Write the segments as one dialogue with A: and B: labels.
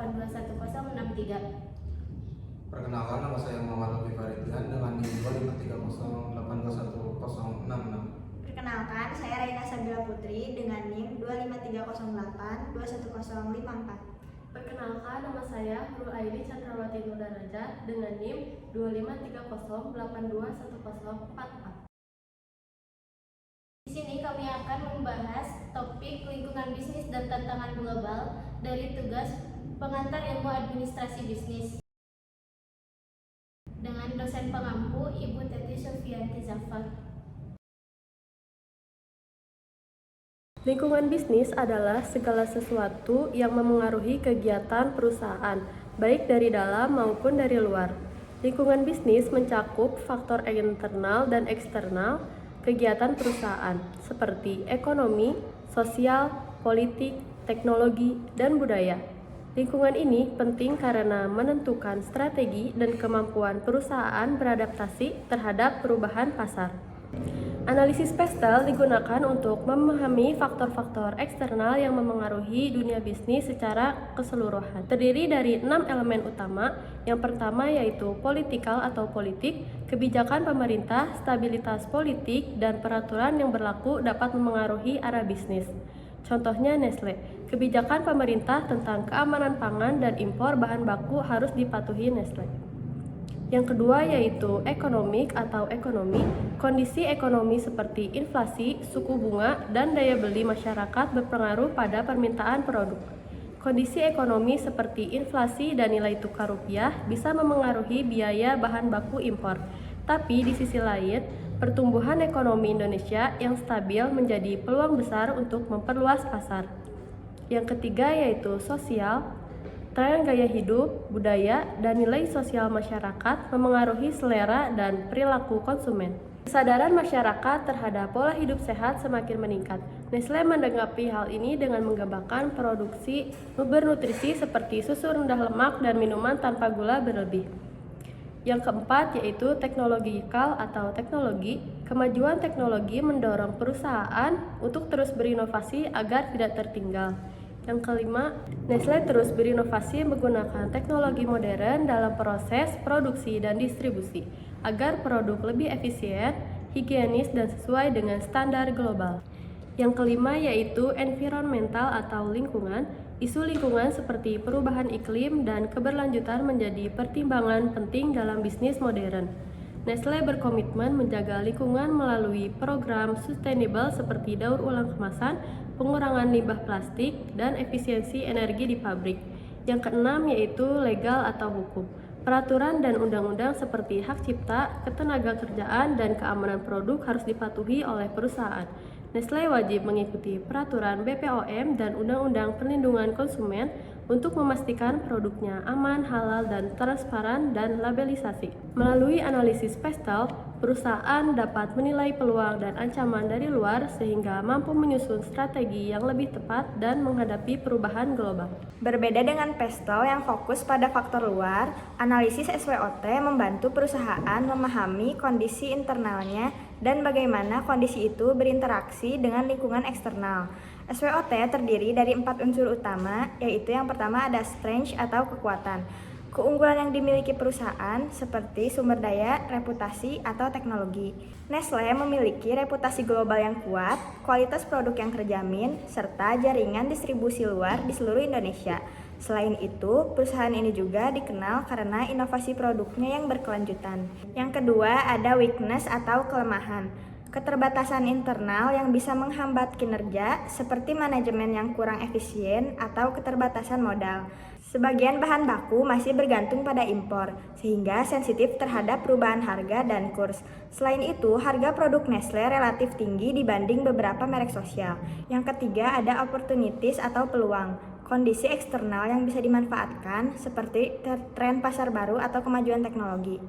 A: 821063.
B: Perkenalkan, nama saya Muhammad Lutfi Faridian dengan NIM 25308211066.
C: Perkenalkan, saya Raina Sabila Putri dengan NIM 25308211054.
D: Perkenalkan, nama saya Nurul Aini Chandrawati Nurdaraja dengan NIM 25308211044.
A: Di sini kami akan membahas topik lingkungan bisnis dan tantangan global dari tugas pengantar ilmu administrasi bisnis dengan dosen pengampu Ibu Teti Sufianti Zafar.
D: Lingkungan bisnis adalah segala sesuatu yang memengaruhi kegiatan perusahaan, baik dari dalam maupun dari luar. Lingkungan bisnis mencakup faktor internal dan eksternal kegiatan perusahaan, seperti ekonomi, sosial, politik, teknologi, dan budaya. Lingkungan ini penting karena menentukan strategi dan kemampuan perusahaan beradaptasi terhadap perubahan pasar. Analisis PESTEL digunakan untuk memahami faktor-faktor eksternal yang memengaruhi dunia bisnis secara keseluruhan. Terdiri dari 6 elemen utama. Yang pertama yaitu politikal atau politik, kebijakan pemerintah, stabilitas politik, dan peraturan yang berlaku dapat memengaruhi arah bisnis. Contohnya Nestle, kebijakan pemerintah tentang keamanan pangan dan impor bahan baku harus dipatuhi Nestle. Yang kedua yaitu ekonomik atau ekonomi. Kondisi ekonomi seperti inflasi, suku bunga, dan daya beli masyarakat berpengaruh pada permintaan produk. Kondisi ekonomi seperti inflasi dan nilai tukar rupiah bisa memengaruhi biaya bahan baku impor. Tapi di sisi lain, pertumbuhan ekonomi Indonesia yang stabil menjadi peluang besar untuk memperluas pasar. Yang ketiga yaitu sosial. Tren gaya hidup, budaya, dan nilai sosial masyarakat memengaruhi selera dan perilaku konsumen. Kesadaran masyarakat terhadap pola hidup sehat semakin meningkat. Nestle menanggapi hal ini dengan mengembangkan produksi bernutrisi seperti susu rendah lemak dan minuman tanpa gula berlebih. Yang keempat yaitu teknologikal atau teknologi. Kemajuan teknologi mendorong perusahaan untuk terus berinovasi agar tidak tertinggal. Yang kelima, Nestle terus berinovasi menggunakan teknologi modern dalam proses produksi dan distribusi agar produk lebih efisien, higienis, dan sesuai dengan standar global. Yang kelima yaitu environmental atau lingkungan. Isu lingkungan seperti perubahan iklim dan keberlanjutan menjadi pertimbangan penting dalam bisnis modern. Nestle berkomitmen menjaga lingkungan melalui program sustainable seperti daur ulang kemasan, pengurangan limbah plastik, dan efisiensi energi di pabrik. Yang keenam yaitu legal atau hukum. Peraturan dan undang-undang seperti hak cipta, ketenagakerjaan, dan keamanan produk harus dipatuhi oleh perusahaan. Nestle wajib mengikuti peraturan BPOM dan Undang-Undang Perlindungan Konsumen untuk memastikan produknya aman, halal, dan transparan dan labelisasi. Melalui analisis PESTEL, perusahaan dapat menilai peluang dan ancaman dari luar sehingga mampu menyusun strategi yang lebih tepat dan menghadapi perubahan global.
C: Berbeda dengan PESTEL yang fokus pada faktor luar, analisis SWOT membantu perusahaan memahami kondisi internalnya dan bagaimana kondisi itu berinteraksi dengan lingkungan eksternal. SWOT terdiri dari 4 unsur utama, yaitu yang pertama ada strength atau kekuatan. Keunggulan yang dimiliki perusahaan seperti sumber daya, reputasi, atau teknologi. Nestle memiliki reputasi global yang kuat, kualitas produk yang terjamin, serta jaringan distribusi luar di seluruh Indonesia. Selain itu, perusahaan ini juga dikenal karena inovasi produknya yang berkelanjutan. Yang kedua, ada weakness atau kelemahan. Keterbatasan internal yang bisa menghambat kinerja, seperti manajemen yang kurang efisien atau keterbatasan modal. Sebagian bahan baku masih bergantung pada impor, sehingga sensitif terhadap perubahan harga dan kurs. Selain itu, harga produk Nestle relatif tinggi dibanding beberapa merek sosial. Yang ketiga, ada opportunities atau peluang. Kondisi eksternal yang bisa dimanfaatkan seperti tren pasar baru atau kemajuan teknologi.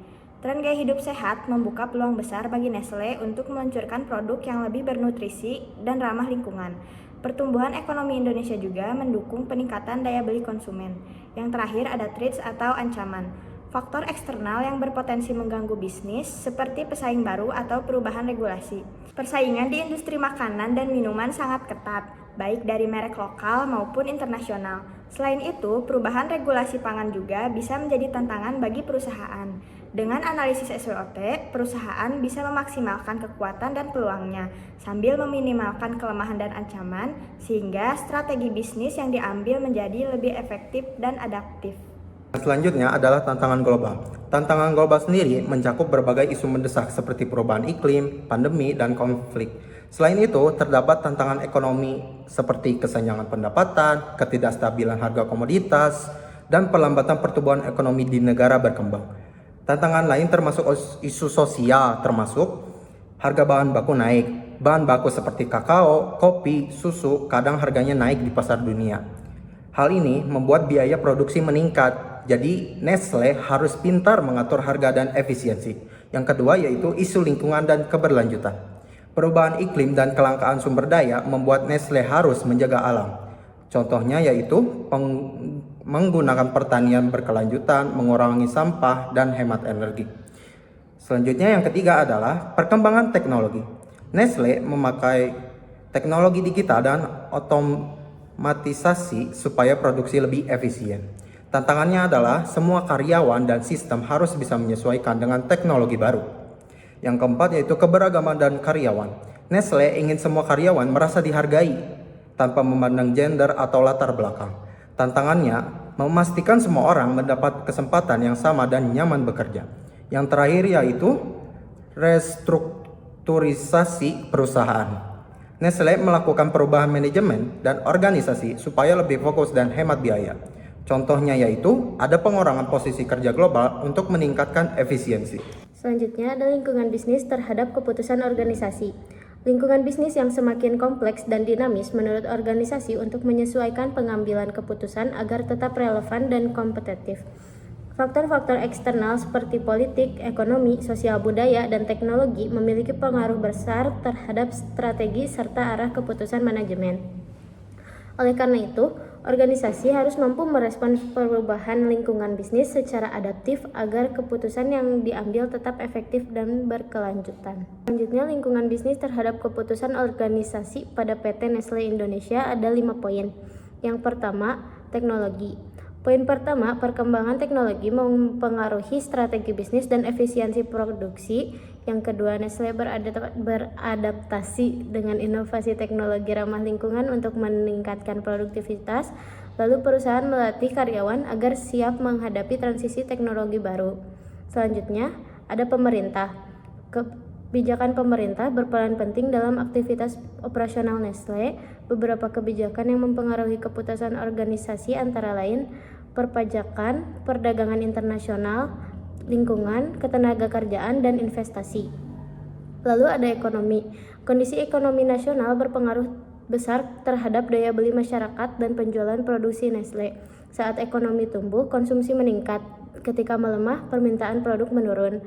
C: Tren gaya hidup sehat membuka peluang besar bagi Nestle untuk meluncurkan produk yang lebih bernutrisi dan ramah lingkungan. Pertumbuhan ekonomi Indonesia juga mendukung peningkatan daya beli konsumen. Yang terakhir ada threats atau ancaman. Faktor eksternal yang berpotensi mengganggu bisnis seperti pesaing baru atau perubahan regulasi. Persaingan di industri makanan dan minuman sangat ketat, baik dari merek lokal maupun internasional. Selain itu, perubahan regulasi pangan juga bisa menjadi tantangan bagi perusahaan. Dengan analisis SWOT, perusahaan bisa memaksimalkan kekuatan dan peluangnya, sambil meminimalkan kelemahan dan ancaman, sehingga strategi bisnis yang diambil menjadi lebih efektif dan adaptif.
E: Selanjutnya adalah tantangan global. Tantangan global sendiri mencakup berbagai isu mendesak seperti perubahan iklim, pandemi, dan konflik. Selain itu, terdapat tantangan ekonomi seperti kesenjangan pendapatan, ketidakstabilan harga komoditas, dan perlambatan pertumbuhan ekonomi di negara berkembang. Tantangan lain termasuk isu sosial, termasuk harga bahan baku naik. Bahan baku seperti kakao, kopi, susu kadang harganya naik di pasar dunia. Hal ini membuat biaya produksi meningkat. Jadi Nestle harus pintar mengatur harga dan efisiensi. Yang kedua yaitu isu lingkungan dan keberlanjutan. Perubahan iklim dan kelangkaan sumber daya membuat Nestle harus menjaga alam. Contohnya yaitu menggunakan pertanian berkelanjutan, mengurangi sampah, dan hemat energi. Selanjutnya yang ketiga adalah perkembangan teknologi. Nestle memakai teknologi digital dan otomatisasi supaya produksi lebih efisien. Tantangannya adalah semua karyawan dan sistem harus bisa menyesuaikan dengan teknologi baru. Yang keempat yaitu keberagaman dan karyawan. Nestle ingin semua karyawan merasa dihargai tanpa memandang gender atau latar belakang. Tantangannya memastikan semua orang mendapat kesempatan yang sama dan nyaman bekerja. Yang terakhir yaitu restrukturisasi perusahaan. Nestle melakukan perubahan manajemen dan organisasi supaya lebih fokus dan hemat biaya. Contohnya yaitu ada pengurangan posisi kerja global untuk meningkatkan efisiensi.
A: Selanjutnya ada lingkungan bisnis terhadap keputusan organisasi. Lingkungan bisnis yang semakin kompleks dan dinamis menurut organisasi untuk menyesuaikan pengambilan keputusan agar tetap relevan dan kompetitif. Faktor-faktor eksternal seperti politik, ekonomi, sosial budaya, dan teknologi memiliki pengaruh besar terhadap strategi serta arah keputusan manajemen. Oleh karena itu, organisasi harus mampu merespons perubahan lingkungan bisnis secara adaptif agar keputusan yang diambil tetap efektif dan berkelanjutan. Selanjutnya, lingkungan bisnis terhadap keputusan organisasi pada PT Nestle Indonesia ada 5 poin. Yang pertama, teknologi. Poin pertama, perkembangan teknologi mempengaruhi strategi bisnis dan efisiensi produksi. Yang kedua, Nestle beradaptasi dengan inovasi teknologi ramah lingkungan untuk meningkatkan produktivitas. Lalu perusahaan melatih karyawan agar siap menghadapi transisi teknologi baru. Selanjutnya, ada pemerintah. Kebijakan pemerintah berperan penting dalam aktivitas operasional Nestle. Beberapa kebijakan yang mempengaruhi keputusan organisasi antara lain perpajakan, perdagangan internasional, lingkungan, ketenagakerjaan, dan investasi. Lalu ada ekonomi. Kondisi ekonomi nasional berpengaruh besar terhadap daya beli masyarakat dan penjualan produksi Nestle. Saat ekonomi tumbuh, konsumsi meningkat. Ketika melemah, permintaan produk menurun.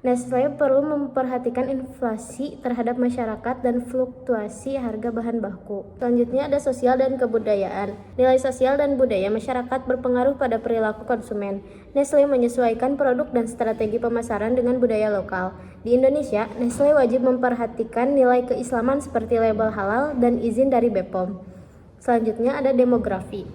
A: Nestle perlu memperhatikan inflasi terhadap masyarakat dan fluktuasi harga bahan baku. Selanjutnya ada sosial dan kebudayaan. Nilai sosial dan budaya masyarakat berpengaruh pada perilaku konsumen. Nestle menyesuaikan produk dan strategi pemasaran dengan budaya lokal. Di Indonesia, Nestle wajib memperhatikan nilai keislaman seperti label halal dan izin dari BPOM. Selanjutnya ada demografi.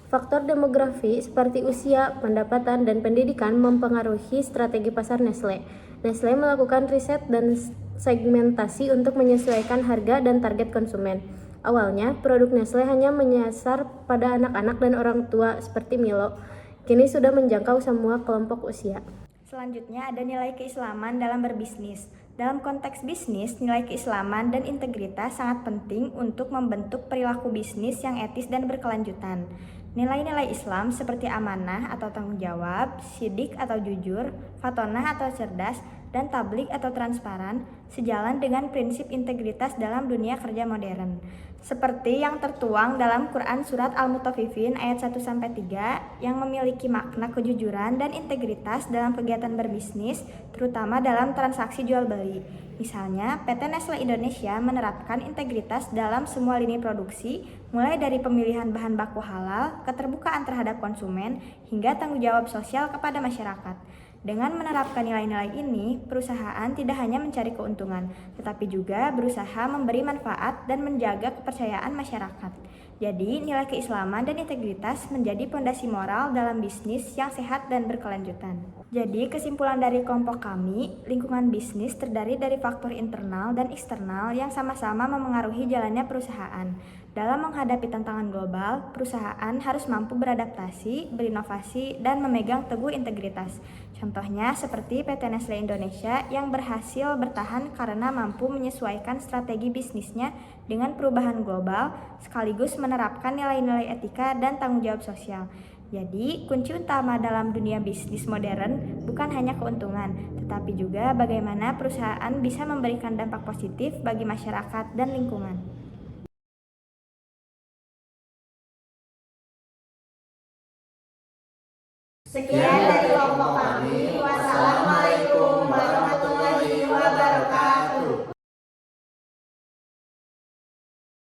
A: Faktor demografi seperti usia, pendapatan, dan pendidikan mempengaruhi strategi pasar Nestle. Nestle melakukan riset dan segmentasi untuk menyesuaikan harga dan target konsumen. Awalnya, produk Nestle hanya menyasar pada anak-anak dan orang tua seperti Milo. Kini sudah menjangkau semua kelompok usia.
C: Selanjutnya ada nilai keislaman dalam berbisnis. Dalam konteks bisnis, nilai keislaman dan integritas sangat penting untuk membentuk perilaku bisnis yang etis dan berkelanjutan. Nilai-nilai Islam seperti amanah atau tanggung jawab, syidik atau jujur, fatonah atau cerdas, dan tablik atau transparan sejalan dengan prinsip integritas dalam dunia kerja modern. Seperti yang tertuang dalam Quran Surat Al-Mutaffifin ayat 1-3 yang memiliki makna kejujuran dan integritas dalam kegiatan berbisnis, terutama dalam transaksi jual-beli. Misalnya, PT Nestle Indonesia menerapkan integritas dalam semua lini produksi, mulai dari pemilihan bahan baku halal, keterbukaan terhadap konsumen, hingga tanggung jawab sosial kepada masyarakat. Dengan menerapkan nilai-nilai ini, perusahaan tidak hanya mencari keuntungan, tetapi juga berusaha memberi manfaat dan menjaga kepercayaan masyarakat. Jadi, nilai keislaman dan integritas menjadi pondasi moral dalam bisnis yang sehat dan berkelanjutan. Jadi, kesimpulan dari kelompok kami, lingkungan bisnis terdiri dari faktor internal dan eksternal yang sama-sama memengaruhi jalannya perusahaan. Dalam menghadapi tantangan global, perusahaan harus mampu beradaptasi, berinovasi, dan memegang teguh integritas. Contohnya seperti PT Nestle Indonesia yang berhasil bertahan karena mampu menyesuaikan strategi bisnisnya dengan perubahan global, sekaligus menerapkan nilai-nilai etika dan tanggung jawab sosial. Jadi, kunci utama dalam dunia bisnis modern bukan hanya keuntungan, tetapi juga bagaimana perusahaan bisa memberikan dampak positif bagi masyarakat dan lingkungan.
F: Sekian dari kelompok kami.